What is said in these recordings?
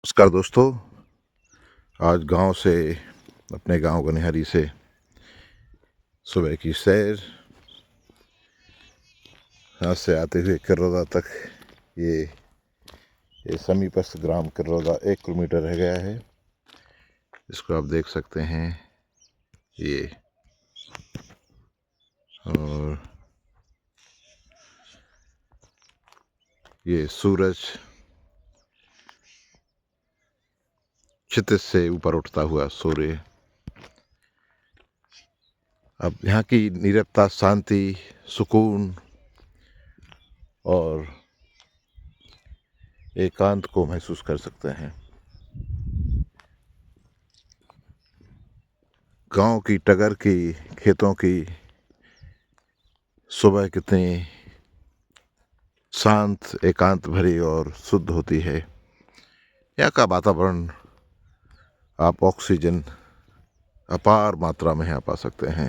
नमस्कार दोस्तों। आज गांव से अपने गांव गनिहारी से सुबह की सैर, यहाँ से आते हुए किर्रोदा तक। ये समीपस्थ ग्राम किर्रोदा 1 किलोमीटर रह गया है। इसको आप देख सकते हैं ये। और ये सूरज क्षितिज से ऊपर उठता हुआ सूर्य। अब यहाँ की नीरवता, शांति, सुकून और एकांत को महसूस कर सकते हैं। गांव की टगर की, खेतों की सुबह कितनी शांत, एकांत भरी और शुद्ध होती है। यहाँ का वातावरण, आप ऑक्सीजन अपार मात्रा में यहाँ पा सकते हैं।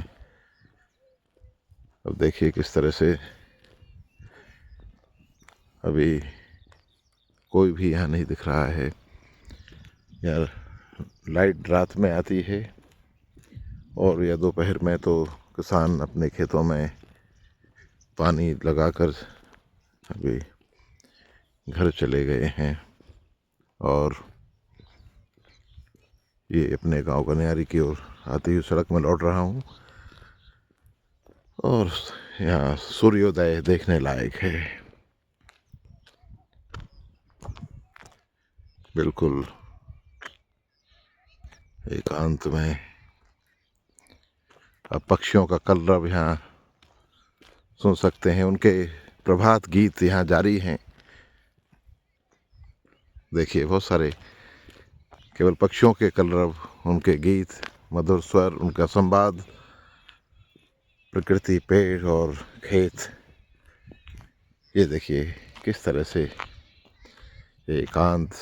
अब देखिए किस तरह से अभी कोई भी यहाँ नहीं दिख रहा है। यार, लाइट रात में आती है और या दोपहर में तो किसान अपने खेतों में पानी लगाकर अभी घर चले गए हैं। और ये अपने गांव गनियारी की ओर आती हुई सड़क में लौट रहा हूँ और यहाँ सूर्योदय देखने लायक है। बिल्कुल एकांत में। अब पक्षियों का कलरव यहाँ सुन सकते हैं। उनके प्रभात गीत यहाँ जारी हैं। देखिए बहुत सारे केवल पक्षियों के कलरव, उनके गीत, मधुर स्वर, उनका संवाद, प्रकृति, पेड़ और खेत। ये देखिए किस तरह से ये एकांत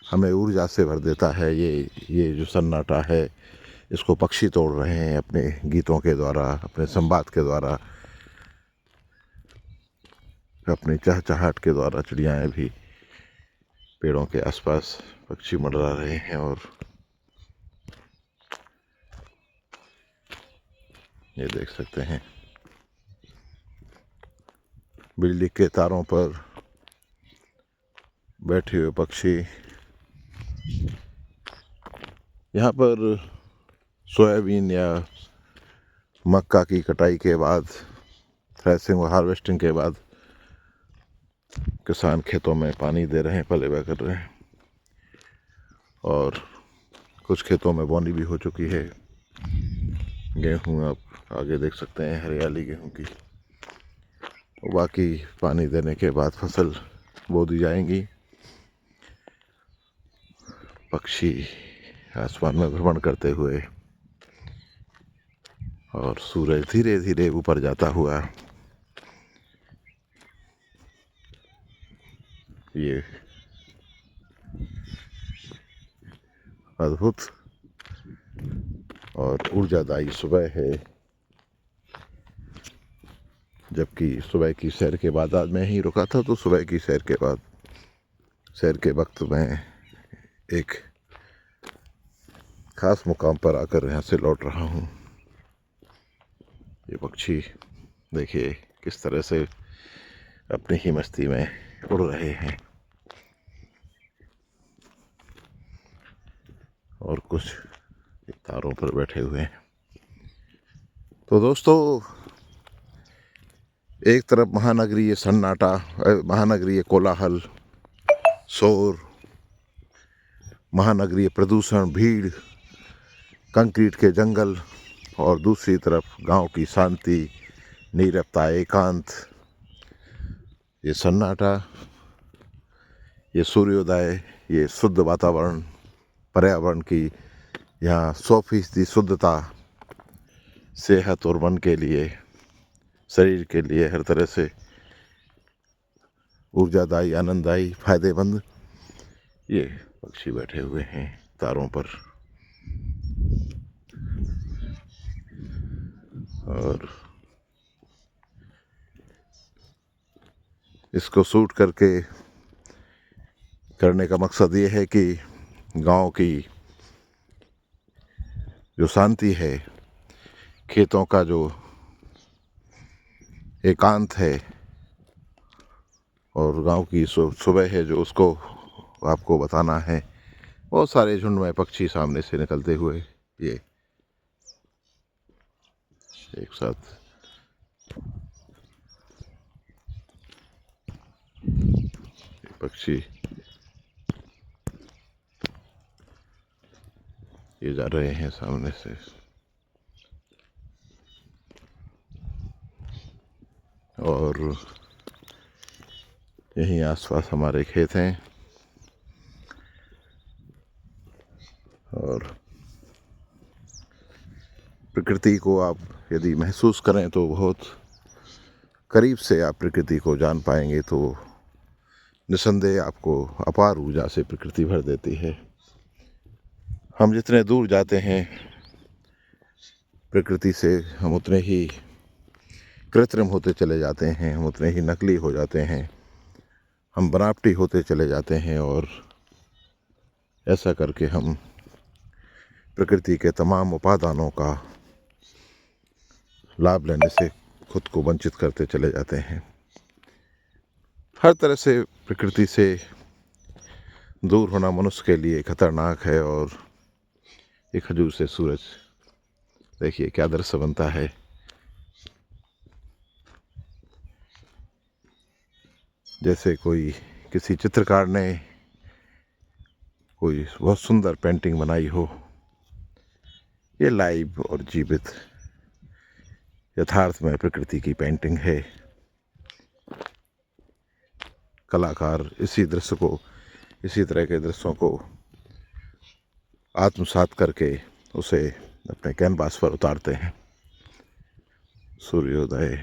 हमें ऊर्जा से भर देता है। ये जो सन्नाटा है, इसको पक्षी तोड़ रहे हैं अपने गीतों के द्वारा, अपने संवाद के द्वारा, अपनी चहचहाट के द्वारा। चिड़ियाएँ भी पेड़ों के आसपास पक्षी मंडरा रहे हैं। और ये देख सकते हैं बिजली के तारों पर बैठे हुए पक्षी। यहाँ पर सोयाबीन या मक्का की कटाई के बाद, थ्रेसिंग और हार्वेस्टिंग के बाद किसान खेतों में पानी दे रहे हैं, पलेवा कर रहे हैं। और कुछ खेतों में बोनी भी हो चुकी है। गेहूँ आप आगे देख सकते हैं, हरियाली गेहूँ की। बाकी पानी देने के बाद फसल बो दी जाएंगी। पक्षी आसमान में भ्रमण करते हुए और सूरज धीरे धीरे ऊपर जाता हुआ। ये अद्भुत और ऊर्जादायी सुबह है। जबकि सुबह की सैर के बाद आज मैं ही रुका था, तो सुबह की सैर के बाद, सैर के वक्त मैं एक खास मुकाम पर आकर यहाँ से लौट रहा हूँ। ये पक्षी देखिए किस तरह से अपनी ही मस्ती में उड़ रहे हैं। और कुछ तारों पर बैठे हुए हैं। तो दोस्तों, एक तरफ महानगरीय सन्नाटा, महानगरीय कोलाहल, शोर, महानगरीय प्रदूषण, भीड़, कंक्रीट के जंगल, और दूसरी तरफ गांव की शांति, नीरवता, एकांत, ये सन्नाटा, ये सूर्योदय, ये शुद्ध वातावरण, पर्यावरण की यहाँ 100% शुद्धता, सेहत और मन के लिए, शरीर के लिए हर तरह से ऊर्जादायी, आनंददायी, फायदेमंद। ये पक्षी बैठे हुए हैं तारों पर। और इसको शूट करके करने का मकसद ये है कि गांव की जो शांति है, खेतों का जो एकांत है और गांव की सुबह है जो उसको आपको बताना है। बहुत सारे झुंड में पक्षी सामने से निकलते हुए ये एक साथ पक्षी ये जा रहे हैं सामने से। और यहीं आसपास हमारे खेत हैं और प्रकृति को आप यदि महसूस करें तो बहुत करीब से आप प्रकृति को जान पाएंगे। तो निसंदेह आपको अपार ऊर्जा से प्रकृति भर देती है। हम जितने दूर जाते हैं प्रकृति से, हम उतने ही कृत्रिम होते चले जाते हैं, हम उतने ही नकली हो जाते हैं, हम बनावटी होते चले जाते हैं। और ऐसा करके हम प्रकृति के तमाम उपादानों का लाभ लेने से खुद को वंचित करते चले जाते हैं। हर तरह से प्रकृति से दूर होना मनुष्य के लिए खतरनाक है। और एक खजूर से सूरज, देखिए क्या दृश्य बनता है। जैसे कोई किसी चित्रकार ने कोई बहुत सुंदर पेंटिंग बनाई हो। ये लाइव और जीवित यथार्थ में प्रकृति की पेंटिंग है। कलाकार इसी दृश्य को, इसी तरह के दृश्यों को आत्मसात करके उसे अपने कैनवास पर उतारते हैं। सूर्योदय,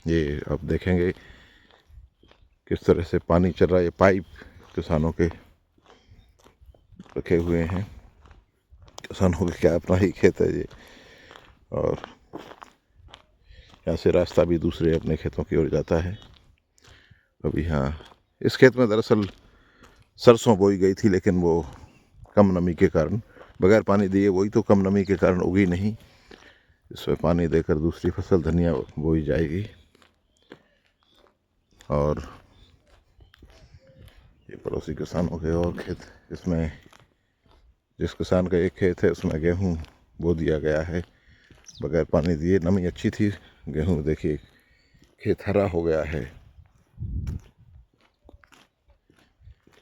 ये आप देखेंगे किस तरह से पानी चल रहा है। ये पाइप किसानों के रखे हुए हैं। किसानों के क्या अपना ही खेत है ये। और यहाँ से रास्ता भी दूसरे अपने खेतों की ओर जाता है। अभी यहाँ इस खेत में दरअसल सरसों बोई गई थी, लेकिन वो कम नमी के कारण, बगैर पानी दिए वही तो कम नमी के कारण उगी नहीं। इसमें पानी देकर दूसरी फसल धनिया बोई जाएगी। और ये पड़ोसी किसानों के और खेत, इसमें जिस किसान का एक खेत है उसमें गेहूँ बो दिया गया है बगैर पानी दिए। नमी अच्छी थी, गेहूँ देखिए खेत हरा हो गया है।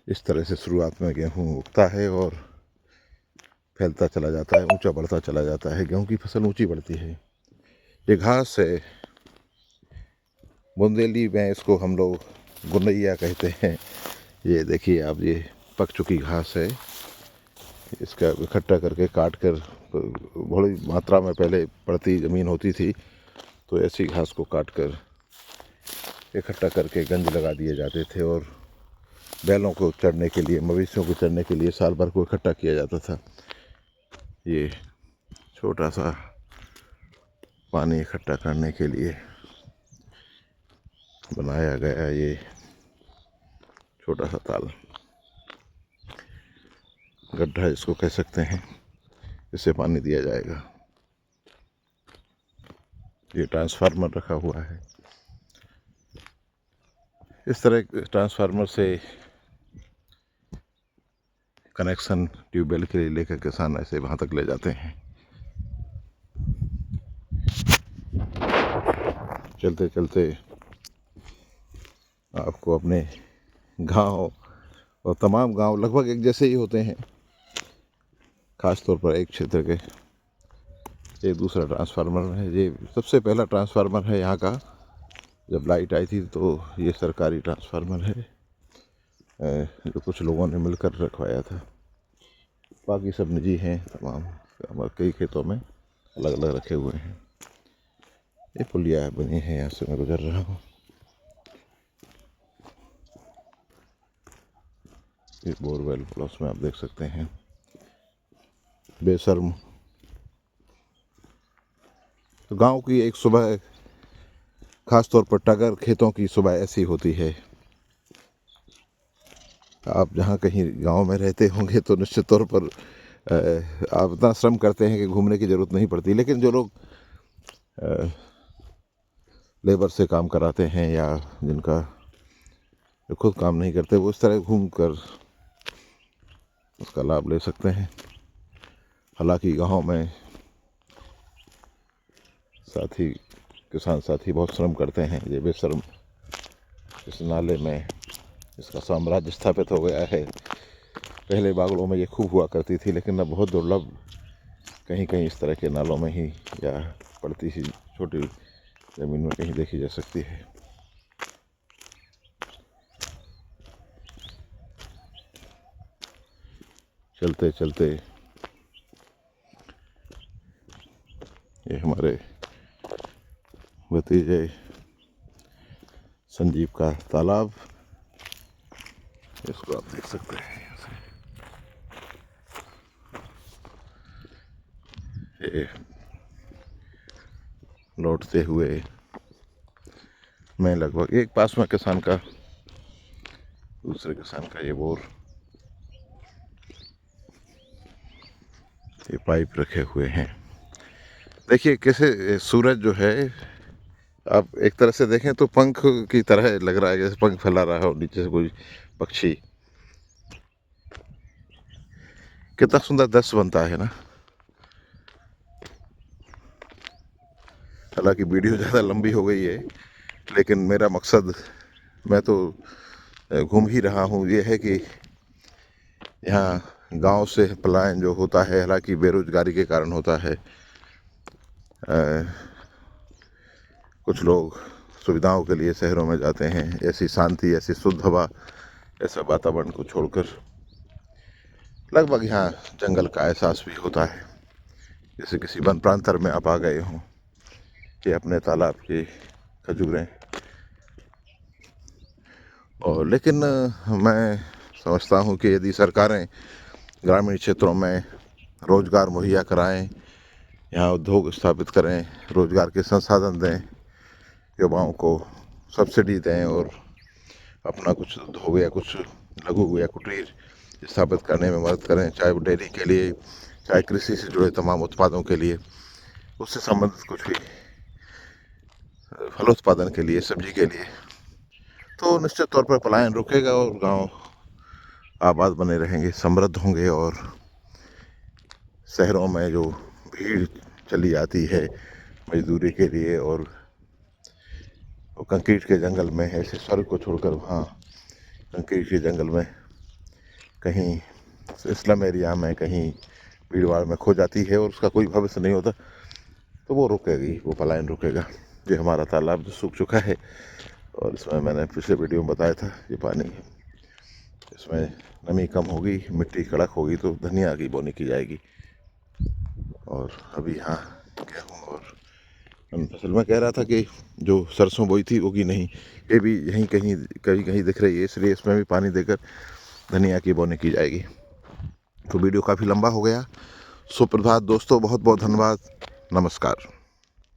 इस तरह से शुरुआत में गेहूँ उगता है और फैलता चला जाता है, ऊंचा बढ़ता चला जाता है। गेहूँ की फसल ऊंची बढ़ती है। ये घास है, बुंदेली में इसको हम लोग गुनैया कहते हैं। ये देखिए आप, ये पक चुकी घास है। इसका इकट्ठा करके काट कर, बड़ी मात्रा में पहले पड़ती ज़मीन होती थी तो ऐसी घास को काट कर इकट्ठा करके गंज लगा दिए जाते थे। और बैलों को चढ़ने के लिए, मवेशियों को चढ़ने के लिए साल भर को इकट्ठा किया जाता था। ये छोटा सा पानी इकट्ठा करने के लिए बनाया गया ये छोटा सा ताल, गड्ढा इसको कह सकते हैं। इससे पानी दिया जाएगा। ये ट्रांसफार्मर रखा हुआ है। इस तरह ट्रांसफार्मर से कनेक्शन ट्यूबवेल के लिए लेकर किसान ऐसे वहाँ तक ले जाते हैं। चलते चलते आपको अपने गांव, और तमाम गांव लगभग एक जैसे ही होते हैं, ख़ास तौर पर एक क्षेत्र के। ये दूसरा ट्रांसफार्मर है, ये सबसे पहला ट्रांसफार्मर है यहाँ का। जब लाइट आई थी तो ये सरकारी ट्रांसफार्मर है जो कुछ लोगों ने मिलकर रखवाया था। बाकी सब निजी हैं तमाम, कई खेतों में अलग अलग रखे हुए हैं। ये पुलिया बनी है, यहाँ से मैं गुजर रहा हूँ। ये बोरवेल प्लस में आप देख सकते हैं। बेशर्म। तो गांव की एक सुबह, ख़ास तौर पर टगर खेतों की सुबह ऐसी होती है। आप जहाँ कहीं गांव में रहते होंगे तो निश्चित तौर पर आप इतना श्रम करते हैं कि घूमने की ज़रूरत नहीं पड़ती, लेकिन जो लोग लेबर से काम कराते हैं या जिनका जो खुद काम नहीं करते, वो इस तरह घूम कर उसका लाभ ले सकते हैं। हालांकि गांव में साथी किसान साथी बहुत श्रम करते हैं। ये बेशर्म इस नाले में इसका साम्राज्य स्थापित हो गया है। पहले बागड़ों में ये खूब हुआ करती थी, लेकिन अब बहुत दुर्लभ कहीं कहीं इस तरह के नालों में ही या पड़ती ही छोटी ज़मीन में कहीं देखी जा सकती है। चलते चलते ये हमारे भतीजे संजीव का तालाब, इसको आप देख सकते हैं। ये लौटते हुए मैं लगभग एक पास में किसान का दूसरे किसान का ये बोर, ये पाइप रखे हुए हैं। देखिए कैसे सूरज जो है, आप एक तरह से देखें तो पंख की तरह लग रहा है, जैसे पंख फैला रहा हो नीचे से कोई पक्षी। कितना सुंदर दृश्य बनता है ना। हालांकि वीडियो ज़्यादा लंबी हो गई है, लेकिन मेरा मकसद, मैं तो घूम ही रहा हूँ, ये है कि यहाँ गांव से पलायन जो होता है, हालांकि बेरोजगारी के कारण होता है। कुछ लोग सुविधाओं के लिए शहरों में जाते हैं, ऐसी शांति, ऐसी शुद्ध हवा, ऐसा वातावरण को छोड़कर। लगभग यहाँ जंगल का एहसास भी होता है, जैसे किसी वन प्रांतर में आप आ गए हों। ये अपने तालाब की खजूरें। और लेकिन मैं समझता हूँ कि यदि सरकारें ग्रामीण क्षेत्रों में रोज़गार मुहैया कराएं, यहाँ उद्योग स्थापित करें, रोज़गार के संसाधन दें, युवाओं को सब्सिडी दें और अपना कुछ उद्योग या कुछ लघु या कुटीर स्थापित करने में मदद करें, चाहे वो डेयरी के लिए, चाहे कृषि से जुड़े तमाम उत्पादों के लिए, उससे संबंधित कुछ भी, फलोत्पादन के लिए, सब्जी के लिए, तो निश्चित तौर पर पलायन रुकेगा और गांव आबाद बने रहेंगे, समृद्ध होंगे। और शहरों में जो भीड़ चली आती है मजदूरी के लिए, और वो कंक्रीट के जंगल में, ऐसे स्वर्ग को छोड़कर वहाँ कंक्रीट के जंगल में कहीं स्लम एरिया में कहीं भीड़ भाड़ में खो जाती है और उसका कोई भविष्य नहीं होता, तो वो रुकेगी, वो पलायन रुकेगा। जो हमारा तालाब जो सूख चुका है, और इसमें मैंने पिछले वीडियो में बताया था, ये पानी, इसमें नमी कम होगी, मिट्टी कड़क होगी तो धनिया की बोनी की जाएगी। और अभी यहाँ गेहूँ और फसल में कह रहा था कि जो सरसों बोई थी उगी नहीं, ये भी यहीं कहीं कहीं दिख रही है, इसलिए इसमें भी पानी देकर धनिया की बोनी की जाएगी। तो वीडियो काफ़ी लंबा हो गया। सुप्रभात दोस्तों, बहुत बहुत धन्यवाद, नमस्कार।